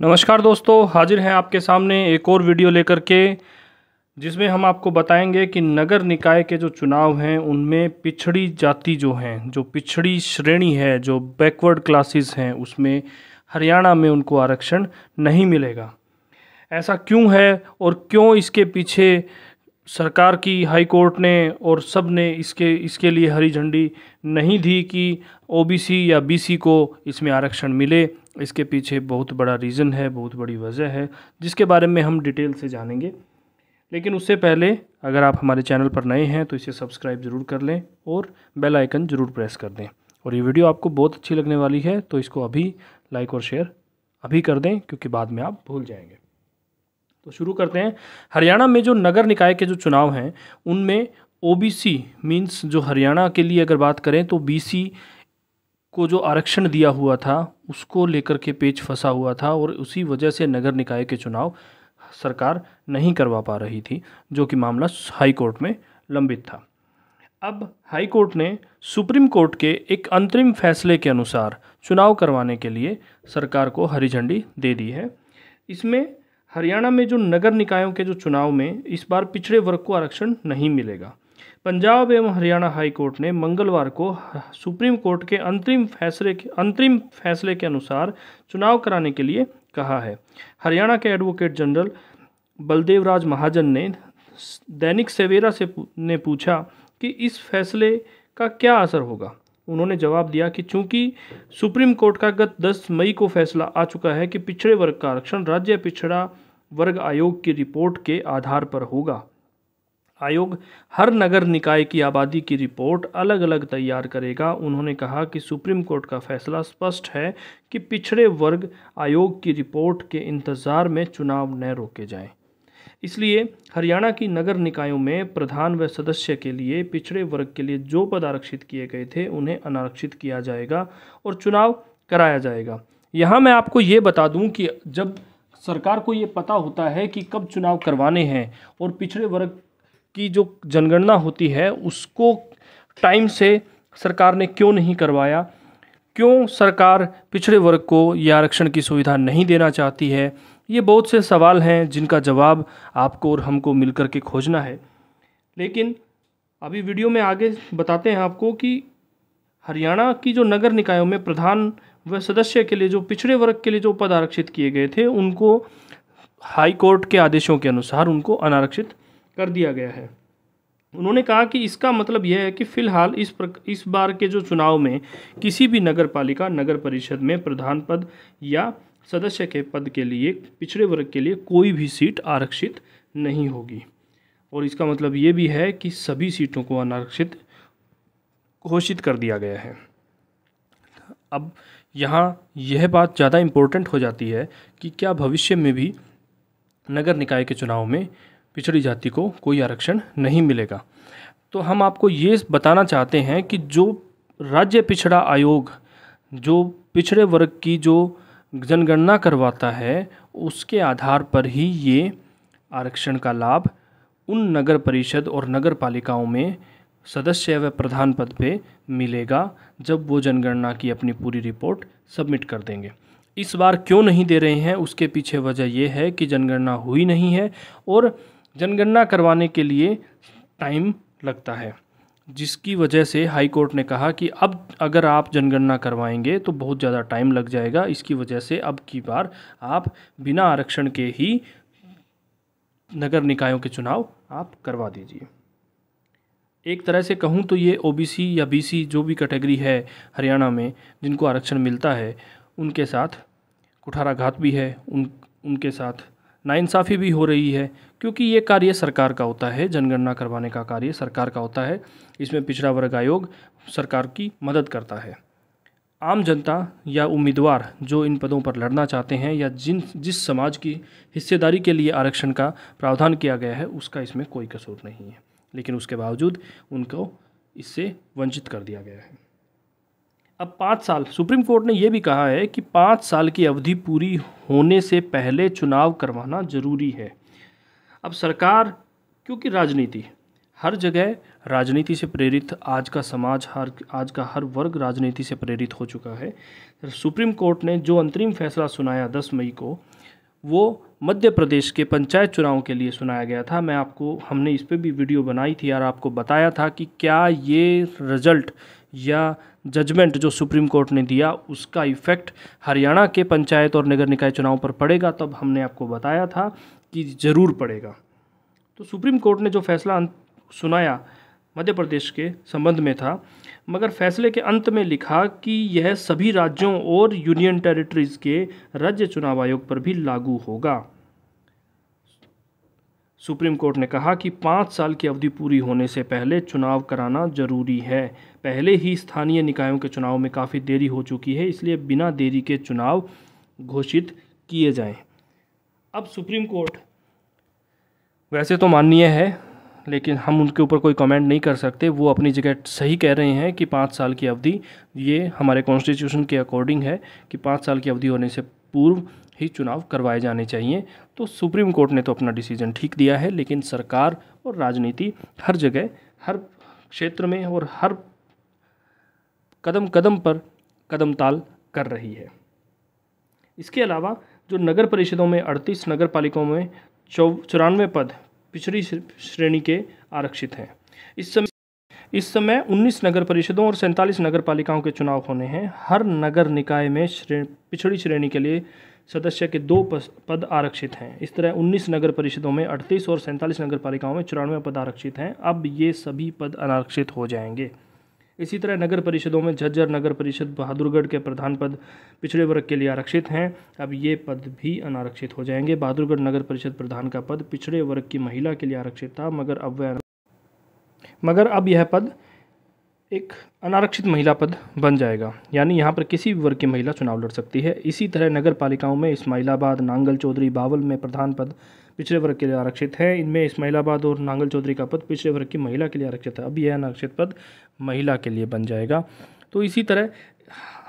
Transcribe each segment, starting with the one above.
नमस्कार दोस्तों, हाजिर हैं आपके सामने एक और वीडियो लेकर के, जिसमें हम आपको बताएंगे कि नगर निकाय के जो चुनाव हैं उनमें पिछड़ी जाति जो हैं, जो पिछड़ी श्रेणी है, जो बैकवर्ड क्लासेस हैं, उसमें हरियाणा में उनको आरक्षण नहीं मिलेगा। ऐसा क्यों है और क्यों इसके पीछे सरकार की, हाई कोर्ट ने और सब ने इसके लिए हरी झंडी नहीं दी कि ओबीसी या बीसी को इसमें आरक्षण मिले। इसके पीछे बहुत बड़ा रीज़न है, बहुत बड़ी वजह है, जिसके बारे में हम डिटेल से जानेंगे। लेकिन उससे पहले अगर आप हमारे चैनल पर नए हैं तो इसे सब्सक्राइब ज़रूर कर लें और बेल आइकन ज़रूर प्रेस कर दें। और ये वीडियो आपको बहुत अच्छी लगने वाली है, तो इसको अभी लाइक और शेयर अभी कर दें, क्योंकि बाद में आप भूल जाएंगे। तो शुरू करते हैं। हरियाणा में जो नगर निकाय के जो चुनाव हैं उनमें ओबीसी मींस जो हरियाणा के लिए अगर बात करें तो बीसी को जो आरक्षण दिया हुआ था उसको लेकर के पेच फंसा हुआ था, और उसी वजह से नगर निकाय के चुनाव सरकार नहीं करवा पा रही थी, जो कि मामला हाई कोर्ट में लंबित था। अब हाई कोर्ट ने सुप्रीम कोर्ट के एक अंतरिम फैसले के अनुसार चुनाव करवाने के लिए सरकार को हरी झंडी दे दी है। इसमें हरियाणा में जो नगर निकायों के जो चुनाव में इस बार पिछड़े वर्ग को आरक्षण नहीं मिलेगा। पंजाब एवं हरियाणा हाई कोर्ट ने मंगलवार को सुप्रीम कोर्ट के अंतरिम फैसले के अनुसार चुनाव कराने के लिए कहा है। हरियाणा के एडवोकेट जनरल बलदेव राज महाजन ने दैनिक सवेरा ने पूछा कि इस फैसले का क्या असर होगा। उन्होंने जवाब दिया कि चूंकि सुप्रीम कोर्ट का गत 10 मई को फैसला आ चुका है कि पिछड़े वर्ग का आरक्षण राज्य पिछड़ा वर्ग आयोग की रिपोर्ट के आधार पर होगा। आयोग हर नगर निकाय की आबादी की रिपोर्ट अलग अलग तैयार करेगा। उन्होंने कहा कि सुप्रीम कोर्ट का फैसला स्पष्ट है कि पिछड़े वर्ग आयोग की रिपोर्ट के इंतज़ार में चुनाव न रोके जाएं। इसलिए हरियाणा की नगर निकायों में प्रधान व सदस्य के लिए पिछड़े वर्ग के लिए जो पद आरक्षित किए गए थे उन्हें अनारक्षित किया जाएगा और चुनाव कराया जाएगा। यहाँ मैं आपको ये बता दूँ कि जब सरकार को ये पता होता है कि कब चुनाव करवाने हैं और पिछड़े वर्ग की जो जनगणना होती है उसको टाइम से सरकार ने क्यों नहीं करवाया, क्यों सरकार पिछड़े वर्ग को ये आरक्षण की सुविधा नहीं देना चाहती है, ये बहुत से सवाल हैं जिनका जवाब आपको और हमको मिलकर के खोजना है। लेकिन अभी वीडियो में आगे बताते हैं आपको कि हरियाणा की जो नगर निकायों में प्रधान व सदस्य के लिए जो पिछड़े वर्ग के लिए जो पद आरक्षित किए गए थे उनको हाई कोर्ट के आदेशों के अनुसार उनको अनारक्षित कर दिया गया है। उन्होंने कहा कि इसका मतलब यह है कि फ़िलहाल इस बार के जो चुनाव में किसी भी नगर पालिका नगर परिषद में प्रधान पद या सदस्य के पद के लिए पिछड़े वर्ग के लिए कोई भी सीट आरक्षित नहीं होगी। और इसका मतलब ये भी है कि सभी सीटों को अनारक्षित घोषित कर दिया गया है। अब यहाँ यह बात ज़्यादा इम्पोर्टेंट हो जाती है कि क्या भविष्य में भी नगर निकाय के चुनाव में पिछड़ी जाति को कोई आरक्षण नहीं मिलेगा। तो हम आपको ये बताना चाहते हैं कि जो राज्य पिछड़ा आयोग जो पिछड़े वर्ग की जो जनगणना करवाता है उसके आधार पर ही ये आरक्षण का लाभ उन नगर परिषद और नगर पालिकाओं में सदस्य व प्रधान पद पे मिलेगा जब वो जनगणना की अपनी पूरी रिपोर्ट सबमिट कर देंगे। इस बार क्यों नहीं दे रहे हैं उसके पीछे वजह यह है कि जनगणना हुई नहीं है और जनगणना करवाने के लिए टाइम लगता है, जिसकी वजह से हाई कोर्ट ने कहा कि अब अगर आप जनगणना करवाएंगे तो बहुत ज़्यादा टाइम लग जाएगा। इसकी वजह से अब की बार आप बिना आरक्षण के ही नगर निकायों के चुनाव आप करवा दीजिए। एक तरह से कहूँ तो ये ओबीसी या बीसी जो भी कैटेगरी है हरियाणा में जिनको आरक्षण मिलता है उनके साथ कुठाराघात भी है, उनके साथ नाइंसाफ़ी भी हो रही है, क्योंकि ये कार्य सरकार का होता है, जनगणना करवाने का कार्य सरकार का होता है। इसमें पिछड़ा वर्ग आयोग सरकार की मदद करता है। आम जनता या उम्मीदवार जो इन पदों पर लड़ना चाहते हैं या जिस समाज की हिस्सेदारी के लिए आरक्षण का प्रावधान किया गया है उसका इसमें कोई कसूर नहीं है, लेकिन उसके बावजूद उनको इससे वंचित कर दिया गया है। अब 5 साल सुप्रीम कोर्ट ने यह भी कहा है कि 5 साल की अवधि पूरी होने से पहले चुनाव करवाना जरूरी है। अब सरकार, क्योंकि राजनीति हर जगह राजनीति से प्रेरित आज का समाज, आज का हर वर्ग राजनीति से प्रेरित हो चुका है। सुप्रीम कोर्ट ने जो अंतरिम फैसला सुनाया 10 मई को, वो मध्य प्रदेश के पंचायत चुनाव के लिए सुनाया गया था। हमने इस पे भी वीडियो बनाई थी और आपको बताया था कि क्या ये रिज़ल्ट या जजमेंट जो सुप्रीम कोर्ट ने दिया उसका इफ़ेक्ट हरियाणा के पंचायत और नगर निकाय चुनाव पर पड़ेगा। तब हमने आपको बताया था कि ज़रूर पड़ेगा। तो सुप्रीम कोर्ट ने जो फैसला सुनाया मध्य प्रदेश के संबंध में था, मगर फैसले के अंत में लिखा कि यह सभी राज्यों और यूनियन टेरिटरीज के राज्य चुनाव आयोग पर भी लागू होगा। सुप्रीम कोर्ट ने कहा कि 5 साल की अवधि पूरी होने से पहले चुनाव कराना जरूरी है। पहले ही स्थानीय निकायों के चुनाव में काफ़ी देरी हो चुकी है, इसलिए बिना देरी के चुनाव घोषित किए जाएं। अब सुप्रीम कोर्ट वैसे तो माननीय है, लेकिन हम उनके ऊपर कोई कमेंट नहीं कर सकते। वो अपनी जगह सही कह रहे हैं कि 5 साल की अवधि ये हमारे कॉन्स्टिट्यूशन के अकॉर्डिंग है कि 5 साल की अवधि होने से पूर्व ही चुनाव करवाए जाने चाहिए। तो सुप्रीम कोर्ट ने तो अपना डिसीजन ठीक दिया है, लेकिन सरकार और राजनीति हर जगह, हर क्षेत्र में और हर कदम कदम पर कदम ताल कर रही है। इसके अलावा जो नगर परिषदों में 38 नगर पालिकाओं में 94 पद पिछड़ी श्रेणी के आरक्षित हैं। इस समय 19 नगर परिषदों और 47 नगर पालिकाओं के चुनाव होने हैं। हर नगर निकाय में पिछड़ी श्रेणी के लिए सदस्य के 2 पद आरक्षित हैं। इस तरह 19 नगर परिषदों में 38 और 47 नगर पालिकाओं में 94 पद आरक्षित हैं। अब ये सभी पद अनारक्षित हो जाएंगे। इसी तरह नगर परिषदों में झज्जर नगर परिषद बहादुरगढ़ के प्रधान पद पिछड़े वर्ग के लिए आरक्षित हैं। अब ये पद भी अनारक्षित हो जाएंगे। बहादुरगढ़ नगर परिषद प्रधान का पद पिछड़े वर्ग की महिला के लिए आरक्षित था, मगर अब यह पद एक अनारक्षित महिला पद बन जाएगा, यानी यहाँ पर किसी भी वर्ग की महिला चुनाव लड़ सकती है। इसी तरह नगर पालिकाओं में इस्माइलाबाद, नांगल चौधरी, बावल में प्रधान पद पिछड़े वर्ग के लिए आरक्षित है। इनमें इस्माइलाबाद और नांगल चौधरी का पद पिछड़े वर्ग की महिला के लिए आरक्षित है। अब यह अनारक्षित पद महिला के लिए बन जाएगा। तो इसी तरह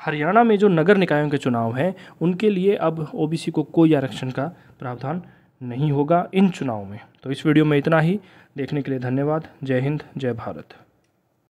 हरियाणा में जो नगर निकायों के चुनाव हैं उनके लिए अब ओबीसी को कोई आरक्षण का प्रावधान नहीं होगा इन चुनाव में। तो इस वीडियो में इतना ही। देखने के लिए धन्यवाद। जय हिंद, जय भारत।